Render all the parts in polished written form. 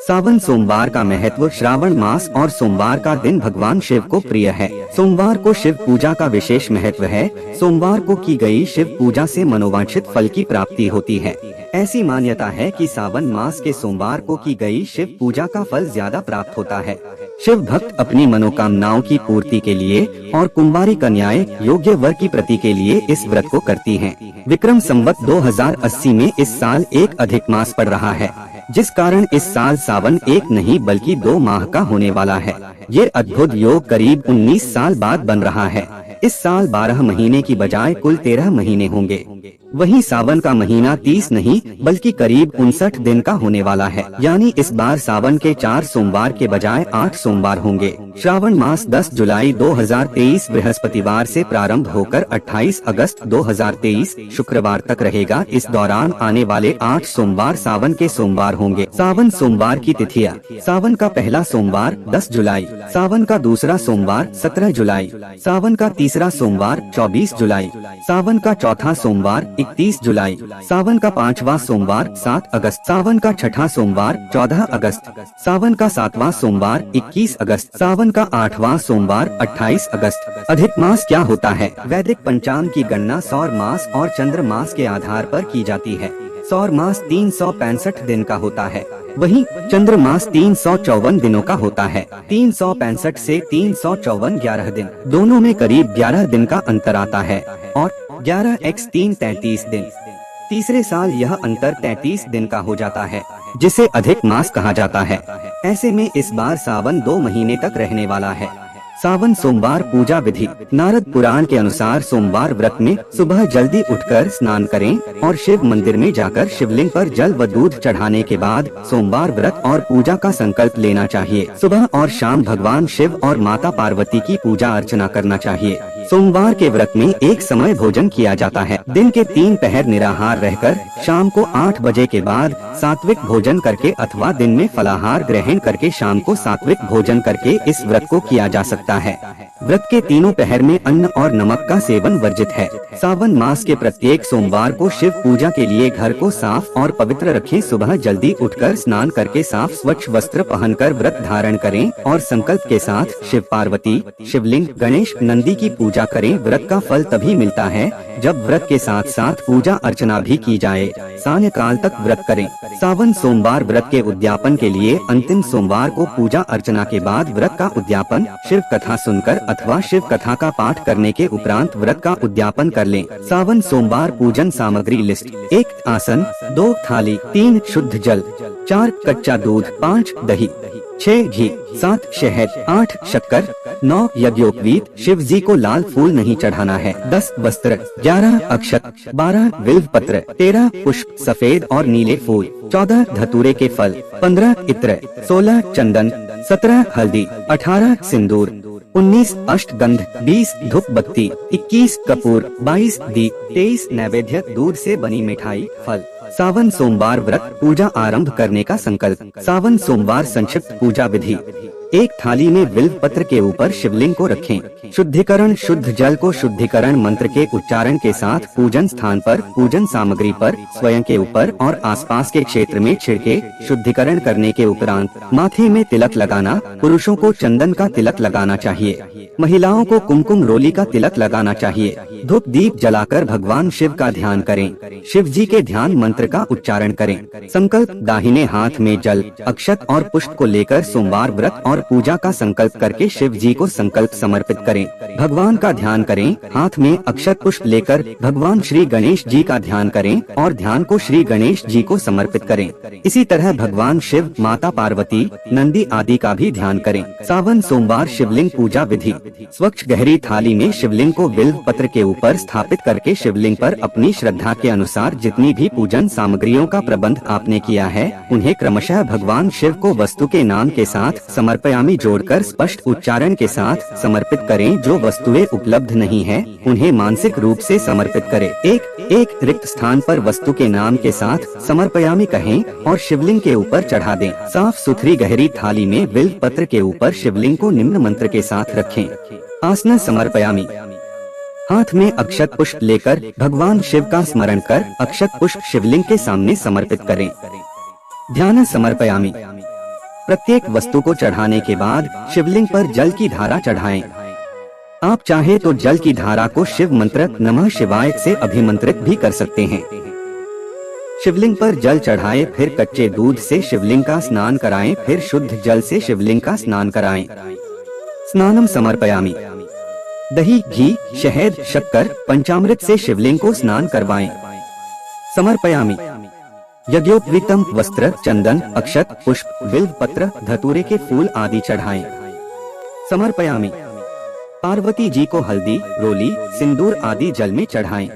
सावन सोमवार का महत्व। श्रावण मास और सोमवार का दिन भगवान शिव को प्रिय है। सोमवार को शिव पूजा का विशेष महत्व है। सोमवार को की गई शिव पूजा से मनोवांछित फल की प्राप्ति होती है। ऐसी मान्यता है कि सावन मास के सोमवार को की गई शिव पूजा का फल ज्यादा प्राप्त होता है। शिव भक्त अपनी मनोकामनाओं की पूर्ति के लिए और कुंवारी कन्याएं योग्य वर की प्रति के लिए इस व्रत को करती हैं। विक्रम संवत 2080 में इस साल एक अधिक मास पड़ रहा है, जिस कारण इस साल सावन एक नहीं बल्कि 2 माह का होने वाला है। ये अद्भुत योग करीब 19 साल बाद बन रहा है। इस साल 12 महीने की बजाय कुल 13 महीने होंगे। वहीं सावन का महीना 30 नहीं बल्कि करीब 59 दिन का होने वाला है। यानी इस बार सावन के 4 सोमवार के बजाय 8 सोमवार होंगे। श्रावण मास 10 जुलाई 2023 बृहस्पतिवार से प्रारंभ होकर 28 अगस्त 2023 शुक्रवार तक रहेगा। इस दौरान आने वाले 8 सोमवार सावन के सोमवार होंगे। सावन सोमवार की तिथियां: सावन का पहला सोमवार 10 जुलाई, सावन का दूसरा सोमवार 17 जुलाई, सावन का तीसरा सोमवार 24 जुलाई, सावन का चौथा सोमवार 31 जुलाई, सावन का 5वां सोमवार 7 अगस्त, सावन का 6ठा सोमवार 14 अगस्त, सावन का 7वां सोमवार 21 अगस्त, सावन का 8वां सोमवार 28 अगस्त। अधिक मास क्या होता है? वैदिक पंचांग की गणना सौर मास और चंद्र मास के आधार पर की जाती है। सौर मास 365 दिन का होता है, वहीं चंद्र मास 354 दिनों का होता है। 365 से 354 11 दिन, दोनों में करीब 11 दिन का अंतर आता है और 11x3 33 दिन। तीसरे साल यह अंतर 33 दिन का हो जाता है, जिसे अधिक मास कहा जाता है। ऐसे में इस बार सावन 2 महीने तक रहने वाला है। सावन सोमवार पूजा विधि: नारद पुराण के अनुसार सोमवार व्रत में सुबह जल्दी उठकर स्नान करें और शिव मंदिर में जाकर शिवलिंग पर जल व दूध चढ़ाने के बाद सोमवार व्रत और पूजा का संकल्प लेना चाहिए। सुबह और शाम भगवान शिव और माता पार्वती की पूजा अर्चना करना चाहिए। सोमवार के व्रत में एक समय भोजन किया जाता है। दिन के 3 पहर निराहार रहकर शाम को 8 बजे के बाद सात्विक भोजन करके अथवा दिन में फलाहार ग्रहण करके शाम को सात्विक भोजन करके इस व्रत को किया जा सकता है। व्रत के तीनों पहर में अन्न और नमक का सेवन वर्जित है। सावन मास के प्रत्येक सोमवार को शिव पूजा के लिए घर को साफ और पवित्र रखें। सुबह जल्दी उठकर स्नान करके साफ स्वच्छ वस्त्र पहनकर व्रत धारण करें और संकल्प के साथ शिव पार्वती, शिवलिंग, गणेश, नंदी की पूजा करें। व्रत का फल तभी मिलता है जब व्रत के साथ साथ पूजा अर्चना भी की जाए। सायंकाल तक व्रत करें। सावन सोमवार व्रत के उद्यापन के लिए अंतिम सोमवार को पूजा अर्चना के बाद व्रत का उद्यापन शिव कथा सुनकर अथवा शिव कथा का पाठ करने के उपरांत व्रत का उद्यापन कर लें। सावन सोमवार पूजन सामग्री लिस्ट: 1 आसन, 2 थाली, 3 शुद्ध जल, 4 कच्चा दूध, 5 दही, 6 घी, 7 शहद, 8 शक्कर, 9 यज्ञोपवीत। शिव जी को लाल फूल नहीं चढ़ाना है। 10 वस्त्र, 11 अक्षत, 12 बिल्व पत्र, 13 पुष्प सफेद और नीले फूल, 14 धतूरे के फल, 15 इत्र, 16 चंदन, 17 हल्दी, 18 सिंदूर, 19 अष्टगंध, 20 धूप बत्ती, 21 कपूर, 22 दीप, 23 नैवेद्य दूध से बनी मिठाई, फल। सावन सोमवार व्रत पूजा आरंभ करने का संकल्प। सावन सोमवार संक्षिप्त पूजा विधि: एक थाली में बिल्व पत्र के ऊपर शिवलिंग को रखें। शुद्धिकरण: शुद्ध जल को शुद्धिकरण मंत्र के उच्चारण के साथ पूजन स्थान पर, पूजन सामग्री पर, स्वयं के ऊपर और आसपास के क्षेत्र में छिड़के। शुद्धिकरण करने के उपरांत माथे में तिलक लगाना। पुरुषों को चंदन का तिलक लगाना चाहिए, महिलाओं को कुमकुम रोली का तिलक लगाना चाहिए। धूप दीप जलाकर भगवान शिव का ध्यान करें। शिव जी के ध्यान मंत्र का उच्चारण करें। संकल्प: दाहिने हाथ में जल, अक्षत और पुष्प को लेकर सोमवार व्रत और पूजा का संकल्प करके शिव जी को संकल्प समर्पित करें। भगवान का ध्यान करें। हाथ में अक्षत पुष्प लेकर भगवान श्री गणेश जी का ध्यान करें और ध्यान को श्री गणेश जी को समर्पित करें। इसी तरह भगवान शिव, माता पार्वती, नंदी आदि का भी ध्यान करें। सावन सोमवार शिवलिंग पूजा विधि: स्वच्छ गहरी थाली में शिवलिंग को बिल्व पत्र के ऊपर स्थापित करके शिवलिंग पर अपनी श्रद्धा के अनुसार जितनी भी पूजन सामग्रियों का प्रबंध आपने किया है उन्हें क्रमशः भगवान शिव को वस्तु के नाम के साथ समर्पयामि जोड़कर स्पष्ट उच्चारण के साथ समर्पित करें। जो वस्तुएं उपलब्ध नहीं है उन्हें मानसिक रूप से समर्पित करें। एक रिक्त स्थान पर वस्तु के नाम के साथ समर्पयामि कहें और शिवलिंग के ऊपर चढ़ा दें। साफ सुथरी गहरी थाली में बिल्व पत्र के ऊपर शिवलिंग को निम्न मंत्र के साथ रखें। आसन समर्पयामि: हाथ में अक्षत पुष्प लेकर भगवान शिव का स्मरण कर अक्षत पुष्प शिवलिंग के सामने समर्पित करें। ध्यान समर्पयामि: प्रत्येक वस्तु को चढ़ाने के बाद शिवलिंग पर जल की धारा चढ़ाएं। आप चाहे तो जल की धारा को शिव मंत्र नमः शिवाय से अभिमंत्रित भी कर सकते हैं। शिवलिंग पर जल चढ़ाएं, फिर कच्चे दूध से शिवलिंग का स्नान कराएं, फिर शुद्ध जल से शिवलिंग का स्नान कराएं। स्नानम समर्पयामि। दही, घी, शहद, शक्कर, पंचामृत से शिवलिंग को स्नान करवाएं। समर्पयामि। यज्ञोपवीतम वस्त्र, चंदन, अक्षत, पुष्प, बिल्व पत्र, धतूरे के फूल आदि चढ़ाएं। समर्पयामि। पार्वती जी को हल्दी, रोली, सिंदूर आदि जल में चढ़ाएं।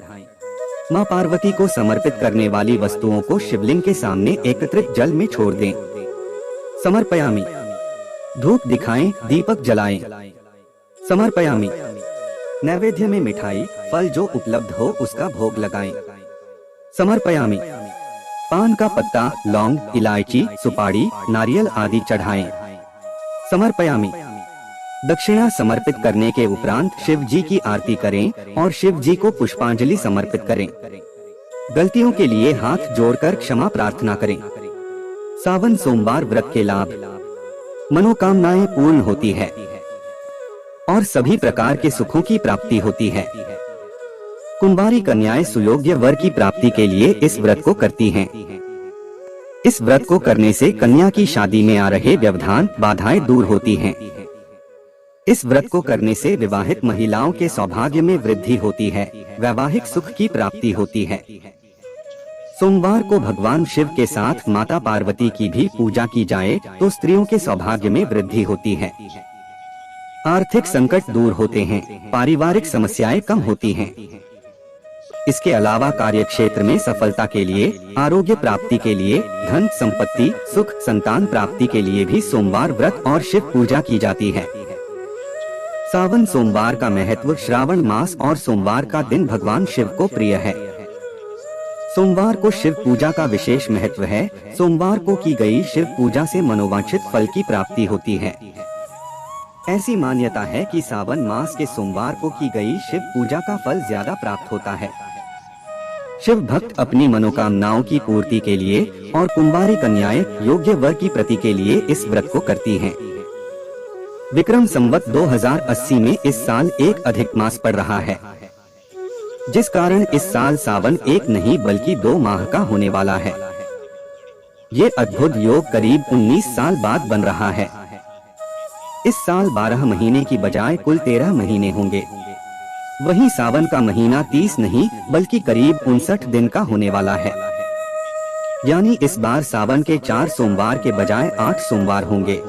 मां पार्वती को समर्पित करने वाली वस्तुओं को शिवलिंग के सामने एकत्रित जल में छोड़ दें। समर्पयामि। धूप दिखाएं, दीपक जलाएं। समर्पयामि। नैवेद्य में मिठाई, फल जो उपलब्ध हो उसका भोग लगाएं। समर्पयामि। पान का पत्ता, लौंग, इलायची, सुपारी, नारियल आदि चढ़ाएं। समर्पयामि। दक्षिणा समर्पित करने के उपरांत शिव जी की आरती करें और शिव जी को पुष्पांजलि समर्पित करें। गलतियों के लिए हाथ जोड़कर क्षमा प्रार्थना करें। सावन सोमवार व्रत के लाभ। मनोकामनाएं पूर्ण होती है और सभी प्रकार के सुखों की प्राप्ति होती है। कुंवारी कन्याएं सुयोग्य वर की प्राप्ति के लिए इस व्रत को करती हैं। इस व्रत को करने से कन्या की शादी में आ रहे व्यवधान, बाधाएं दूर होती हैं। इस व्रत को करने से विवाहित महिलाओं के सौभाग्य में वृद्धि होती है, वैवाहिक सुख की प्राप्ति होती है। सोमवार को भगवान शिव के साथ माता पार्वती की भी पूजा की जाए तो स्त्रियों के सौभाग्य में वृद्धि होती है। आर्थिक संकट दूर होते हैं, पारिवारिक समस्याएं कम होती हैं। इसके अलावा कार्य क्षेत्र में सफलता के लिए, आरोग्य प्राप्ति के लिए, धन संपत्ति, सुख, संतान प्राप्ति के लिए भी सोमवार व्रत और शिव पूजा की जाती है। सावन सोमवार का महत्व। श्रावण मास और सोमवार का दिन भगवान शिव को प्रिय है। सोमवार को शिव पूजा का विशेष महत्व है। सोमवार को की गई शिव पूजा से मनोवांछित फल की प्राप्ति होती है। ऐसी मान्यता है कि सावन मास के सोमवार को की गई शिव पूजा का फल ज्यादा प्राप्त होता है। शिव भक्त अपनी मनोकामनाओं की पूर्ति के लिए और कुंवारी कन्याएं योग्य वर की प्राप्ति के लिए इस व्रत को करती हैं। विक्रम संवत 2080 में इस साल एक अधिक मास पड़ रहा है, जिस कारण इस साल सावन एक नहीं बल्कि 2 माह का होने वाला है। ये अद्भुत योग करीब 19 साल बाद बन रहा है। इस साल 12 महीने की बजाय कुल 13 महीने होंगे। वहीं सावन का महीना 30 नहीं बल्कि करीब 59 दिन का होने वाला है। यानी इस बार सावन के 4 सोमवार के बजाय 8 सोमवार होंगे।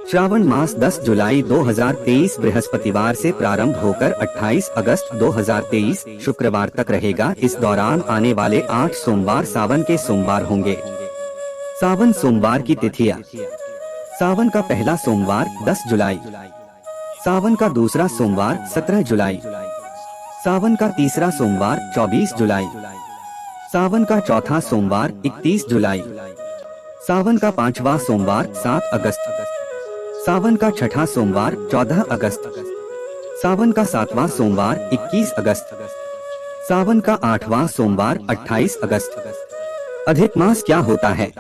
श्रावण मास 10 जुलाई 2023 बृहस्पतिवार से प्रारंभ होकर 28 अगस्त 2023 शुक्रवार तक रहेगा। इस दौरान आने वाले 8 सोमवार सावन के सोमवार होंगे। सावन सोमवार की तिथियां। सावन का पहला सोमवार 10 जुलाई, सावन का दूसरा सोमवार 17 जुलाई, सावन का तीसरा सोमवार 24 जुलाई, सावन का चौथा सोमवार 31 जुलाई, सावन का 5वां सोमवार 7 अगस्त, सावन का छठा सोमवार 14 अगस्त, सावन का 7वां सोमवार 21 अगस्त, सावन का 8वां सोमवार 28 अगस्त। अधिक मास क्या होता है?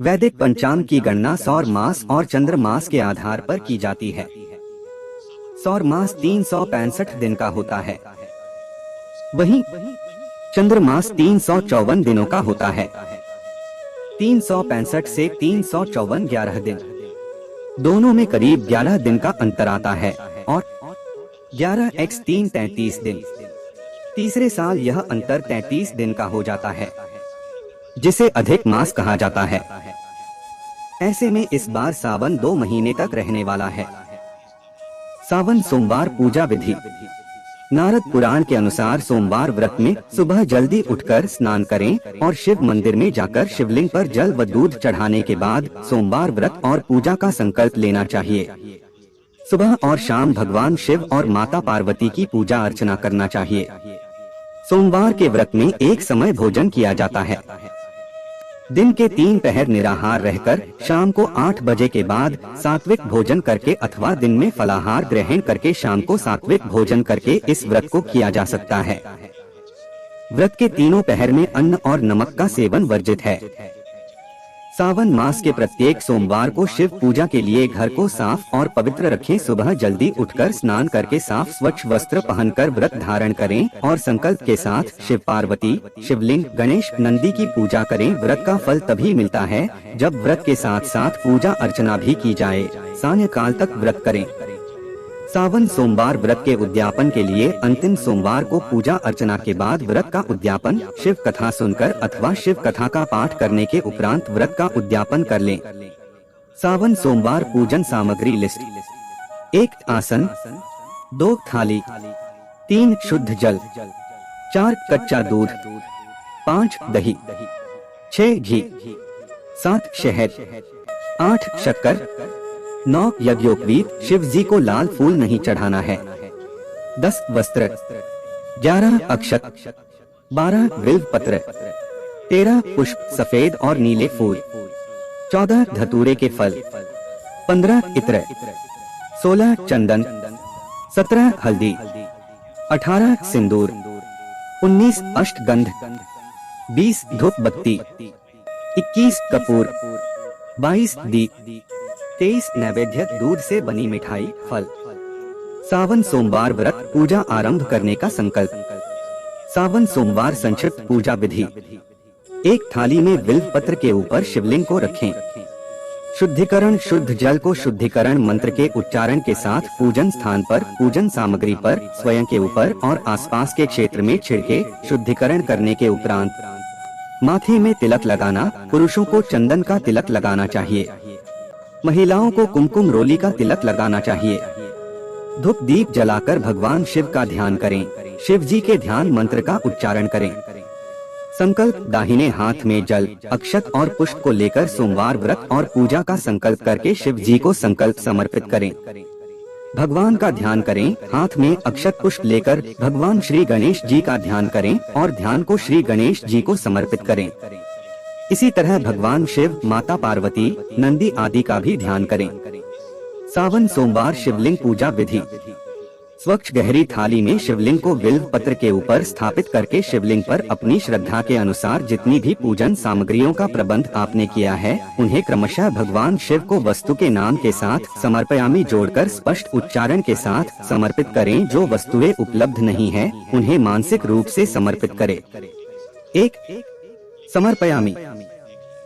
वैदिक पंचांग की गणना सौर मास और चंद्र मास के आधार पर की जाती है। सौर मास 365 दिन का होता है, वहीं चंद्र मास 354 दिनों का होता है। 365 से 354 11 दिन, दोनों में करीब 11 दिन का अंतर आता है और 11x3 33 दिन। तीसरे साल यह अंतर 33 दिन का हो जाता है, जिसे अधिक मास कहा जाता है। ऐसे में इस बार सावन 2 महीने तक रहने वाला है। सावन सोमवार पूजा विधि। नारद पुराण के अनुसार सोमवार व्रत में सुबह जल्दी उठकर स्नान करें और शिव मंदिर में जाकर शिवलिंग पर जल व दूध चढ़ाने के बाद सोमवार व्रत और पूजा का संकल्प लेना चाहिए। सुबह और शाम भगवान शिव और माता पार्वती की पूजा अर्चना करना चाहिए। सोमवार के व्रत में एक समय भोजन किया जाता है। दिन के 3 पहर निराहार रहकर शाम को 8 बजे के बाद सात्विक भोजन करके अथवा दिन में फलाहार ग्रहण करके शाम को सात्विक भोजन करके इस व्रत को किया जा सकता है। व्रत के तीनों पहर में अन्न और नमक का सेवन वर्जित है। सावन मास के प्रत्येक सोमवार को शिव पूजा के लिए घर को साफ और पवित्र रखें। सुबह जल्दी उठकर स्नान करके साफ स्वच्छ वस्त्र पहनकर व्रत धारण करें और संकल्प के साथ शिव पार्वती, शिवलिंग, गणेश, नंदी की पूजा करें। व्रत का फल तभी मिलता है जब व्रत के साथ साथ पूजा अर्चना भी की जाए। सायंकाल तक व्रत करें। सावन सोमवार व्रत के उद्यापन के लिए अंतिम सोमवार को पूजा अर्चना के बाद व्रत का उद्यापन शिव कथा सुनकर अथवा शिव कथा का पाठ करने के उपरांत व्रत का उद्यापन कर लें। सावन सोमवार पूजन सामग्री लिस्ट: 1 आसन, 2 थाली, 3 शुद्ध जल, 4 कच्चा दूध, 5 दही, 6 घी, 7 शहद, 8 शक्कर, 9 यज्ञोपवीत, शिव जी को लाल फूल नहीं चढ़ाना है, 10 वस्त्र, 11 अक्षत, 12 बिल्व पत्र, 13 पुष्प सफेद और नीले फूल, 14 धतूरे के फल, 15 इत्र, 16 चंदन, 17 हल्दी, 18 सिंदूर, 19 अष्टगंध, 20 धूप बत्ती, 21 कपूर, 22 दीप, 23 नैवेद्य दूध से बनी मिठाई, फल। सावन सोमवार व्रत पूजा आरंभ करने का संकल्प। सावन सोमवार संक्षिप्त पूजा विधि: 1 थाली में बिल्व पत्र के ऊपर शिवलिंग को रखें। शुद्धिकरण: शुद्ध जल को शुद्धिकरण मंत्र के उच्चारण के साथ पूजन स्थान पर, पूजन सामग्री पर, स्वयं के ऊपर और आसपास के क्षेत्र में छिड़के। शुद्धिकरण करने के उपरांत माथे में तिलक लगाना। पुरुषों को चंदन का तिलक लगाना चाहिए, महिलाओं को कुमकुम रोली का तिलक लगाना चाहिए। धूप दीप जलाकर भगवान शिव का ध्यान करें। शिव जी के ध्यान मंत्र का उच्चारण करें। संकल्प: दाहिने हाथ में जल, अक्षत और पुष्प को लेकर सोमवार व्रत और पूजा का संकल्प करके शिव जी को संकल्प समर्पित करें। भगवान का ध्यान करें। हाथ में अक्षत पुष्प लेकर भगवान श्री गणेश जी का ध्यान करें और ध्यान को श्री गणेश जी को समर्पित करें। इसी तरह भगवान शिव, माता पार्वती, नंदी आदि का भी ध्यान करें। सावन सोमवार शिवलिंग पूजा विधि: स्वच्छ गहरी थाली में शिवलिंग को बिल्व पत्र के ऊपर स्थापित करके शिवलिंग पर अपनी श्रद्धा के अनुसार जितनी भी पूजन सामग्रियों का प्रबंध आपने किया है उन्हें क्रमशः भगवान शिव को वस्तु के नाम के साथ समर्पयामि जोड़कर स्पष्ट उच्चारण के साथ समर्पित करें। जो वस्तुएं उपलब्ध नहीं है उन्हें मानसिक रूप से समर्पित करें। 1 समर्पयामि: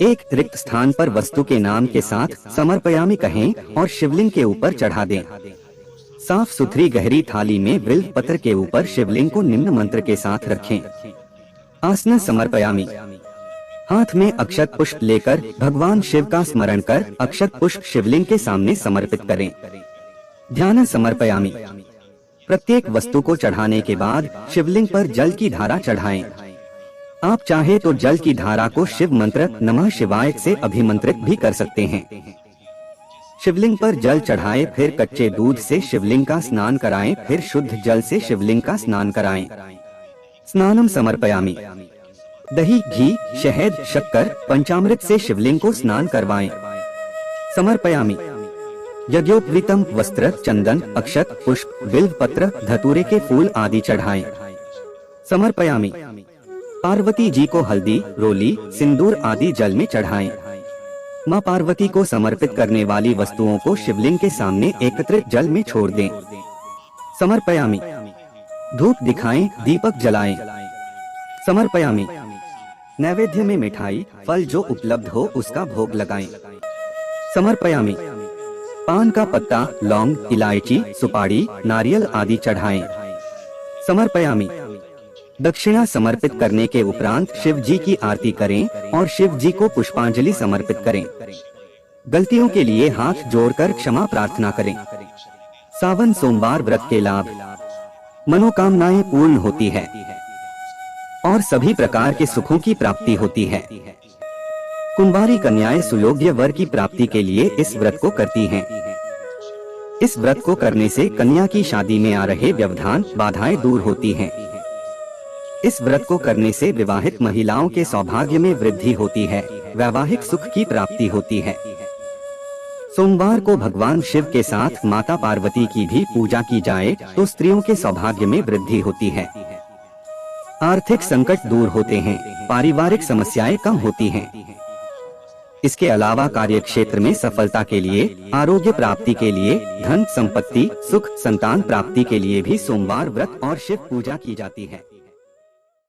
एक रिक्त स्थान पर वस्तु के नाम के साथ समर्पयामि कहें और शिवलिंग के ऊपर चढ़ा दें। साफ सुथरी गहरी थाली में बिल्व पत्र के ऊपर शिवलिंग को निम्न मंत्र के साथ रखें। आसन समर्पयामि: हाथ में अक्षत पुष्प लेकर भगवान शिव का स्मरण कर अक्षत पुष्प शिवलिंग के सामने समर्पित करें। ध्यान समर्पयामि: प्रत्येक वस्तु को चढ़ाने के बाद शिवलिंग पर जल की धारा चढ़ाएं। आप चाहे तो जल की धारा को शिव मंत्र नमः शिवाय से अभिमंत्रित भी कर सकते हैं। शिवलिंग पर जल चढ़ाएं, फिर कच्चे दूध से शिवलिंग का स्नान कराएं, फिर शुद्ध जल से शिवलिंग का स्नान कराएं। स्नानम समर्पयामि: दही, घी, शहद, शक्कर, पंचामृत से शिवलिंग को स्नान करवाएं। समर्पयामि: यज्ञोपवीतम वस्त्र, चंदन, अक्षत, पुष्प, बिल्व पत्र, धतूरे के फूल आदि चढ़ाएं। समर्पयामि: पार्वती जी को हल्दी, रोली, सिंदूर आदि जल में चढ़ाएं। मां पार्वती को समर्पित करने वाली वस्तुओं को शिवलिंग के सामने एकत्रित जल में छोड़ दें। समर्पयामि: धूप दिखाएं, दीपक जलाएं। समर्पयामि: नैवेद्य में मिठाई, फल जो उपलब्ध हो उसका भोग लगाएं। समर्पयामि: पान का पत्ता, लौंग, इलायची, सुपारी, नारियल आदि चढ़ाएं। समर्पयामि: दक्षिणा समर्पित करने के उपरांत शिव जी की आरती करें और शिव जी को पुष्पांजलि समर्पित करें। गलतियों के लिए हाथ जोड़कर क्षमा प्रार्थना करें। सावन सोमवार व्रत के लाभ: मनोकामनाएं पूर्ण होती है और सभी प्रकार के सुखों की प्राप्ति होती है। कुंवारी कन्याएं सुयोग्य वर की प्राप्ति के लिए इस व्रत को करती हैं। इस व्रत को करने से कन्या की शादी में आ रहे व्यवधान, बाधाएं दूर होती हैं। इस व्रत को करने से विवाहित महिलाओं के सौभाग्य में वृद्धि होती है, वैवाहिक सुख की प्राप्ति होती है। सोमवार को भगवान शिव के साथ माता पार्वती की भी पूजा की जाए तो स्त्रियों के सौभाग्य में वृद्धि होती है, आर्थिक संकट दूर होते हैं, पारिवारिक समस्याएं कम होती हैं। इसके अलावा कार्य क्षेत्र में सफलता के लिए, आरोग्य प्राप्ति के लिए, धन संपत्ति, सुख, संतान प्राप्ति के लिए भी सोमवार व्रत और शिव पूजा की जाती है।